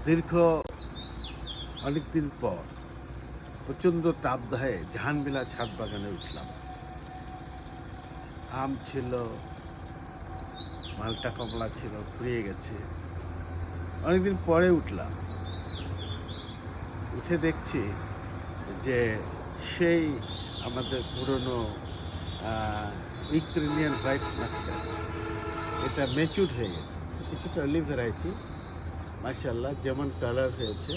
দীর্ঘ অনেকদিন পর প্রচণ্ড তাপদাহে জাহানবিলা ছাদ বাগানে উঠলাম। আম ছিল, মালটা কমলা ছিল, ফুরিয়ে গেছে। অনেকদিন পরে উঠলাম, উঠে দেখছি যে সেই আমাদের পুরনো ইউক্রেনিয়ান হোয়াইট মাস্কাট, এটা ম্যাচিউর হয়ে গেছে। কিছুটা আর্লি ভ্যারাইটি, মাশাআল্লাহ, যেমন কালার হয়েছে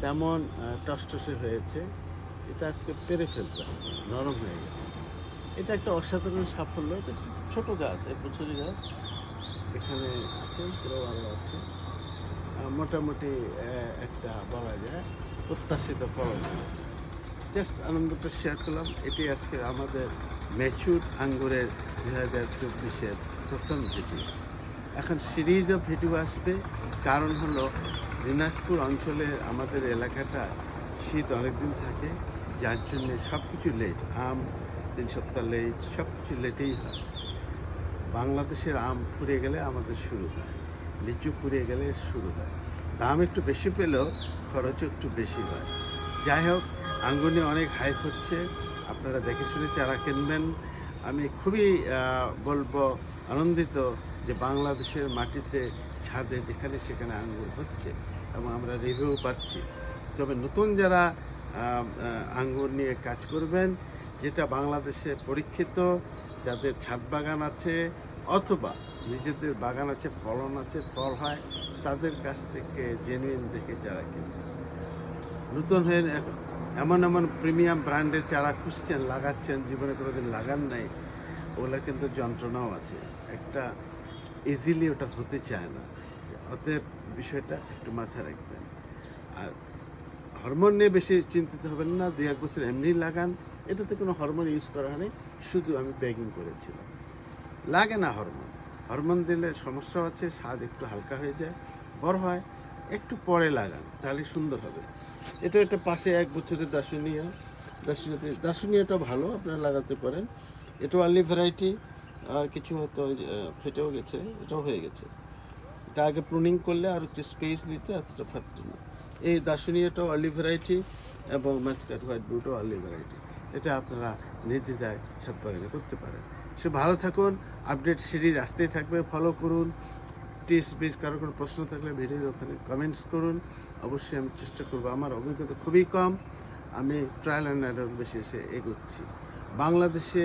তেমন টসটসে হয়েছে। এটা আজকে পেরে ফেলতে হবে, নরম হয়ে গেছে। এটা একটা অসাধারণ সাফল্য। এটা ছোট গাছ, এক বছরের গাছ, এখানে আছে, পুরো আরও আছে। মোটামুটি একটা বলা যায় প্রত্যাশিত ফলন হয়েছে। জাস্ট আনন্দটা শেয়ার করলাম। এটি আজকে আমাদের ম্যাচুর আঙ্গুরের 2024-এর প্রথম ভিডিও। এখন সিরিজ অফ ভিডিও আসবে, কারণ হলো দিনাজপুর অঞ্চলের আমাদের এলাকাটা শীত অনেকদিন থাকে, যার জন্যে সব কিছু লেট। আম 3 সপ্তাহ লেট, সব কিছু লেটেই হয়। বাংলাদেশের আম ফুরিয়ে গেলে আমাদের শুরু হয়, লিচু ফুরিয়ে গেলে শুরু হয়। দাম একটু বেশি পেলেও খরচও একটু বেশি হয়। যাই হোক, আঙ্গুর নিয়ে অনেক হাইপ হচ্ছে, আপনারা দেখে শুনে চারা কিনবেন। আমি খুবই বলবো আনন্দিত যে বাংলাদেশের মাটিতে, ছাদে, যেখানে সেখানে আঙ্গুর হচ্ছে এবং আমরা রিভিউ পাচ্ছি। তবে নতুন যারা আঙ্গুর নিয়ে কাজ করবেন, যেটা বাংলাদেশে পরীক্ষিত, যাদের ছাদ বাগান আছে অথবা নিজেদের বাগান আছে, ফলন আছে, ফল হয়, তাদের কাছ থেকে জেনুইন দেখে চারা কিনবেন। নতুন হয়ে এমন এমন প্রিমিয়াম ব্র্যান্ডের চারা খুঁজছেন, লাগাচ্ছেন, জীবনে কোনোদিন লাগান নাই, ওগুলো কিন্তু যন্ত্রণাও আছে। একটা ইজিলি ওটা হতে চায় না। অতএব বিষয়টা একটু মাথায় রাখবেন। আর হরমোন নিয়ে বেশি চিন্তিত হবেন না। 2-1 বছর এমনি লাগান, এটাতে কোনো হরমোন ইউজ করা হয়নি, শুধু আমি বেগিং করেছিলাম। লাগে না হরমোন, হরমোন দিলে সমস্যা আছে, স্বাদ একটু হালকা হয়ে যায়, বড় হয়। একটু পরে লাগান, তাহলে সুন্দর হবে। এটা একটা পাশে 1 বছরের দাসুনিয়াটা ভালো, আপনারা লাগাতে পারেন। এটাও আর্লি ভ্যারাইটি, কিছু হয়তো ফেটেও গেছে, এটাও হয়ে গেছে। এটা আগে প্রুনিং করলে আর একটু স্পেস নিত, এতটা ফাটতো না। এই দাসুনিয়াটাও আর্লি ভ্যারাইটি এবং মাস্কাট হোয়াইট ব্লুটাও আর্লি ভ্যারাইটি। এটা আপনারা নির্দ্বিধায় ছাদ বাগানে করতে পারেন। সে ভালো থাকুন, আপডেট সিরিজ আসতেই থাকবে, ফলো করুন। টেস্ট বেস কারো কোনো প্রশ্ন থাকলে ভিডিওর ওখানে কমেন্টস করুন, অবশ্যই আমি চেষ্টা করবো। আমার অভিজ্ঞতা খুবই কম, আমি ট্রায়াল অ্যান্ড এরর বেশি এসে এগোচ্ছি। বাংলাদেশে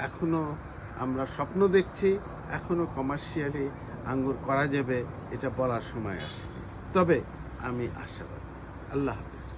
এখনও আমরা স্বপ্ন দেখছি, এখনও কমার্শিয়ালি আঙ্গুর করা যাবে, এটা বলার সময় আসেনি। তবে আমি আশাবাদী। আল্লাহ হাফেজ।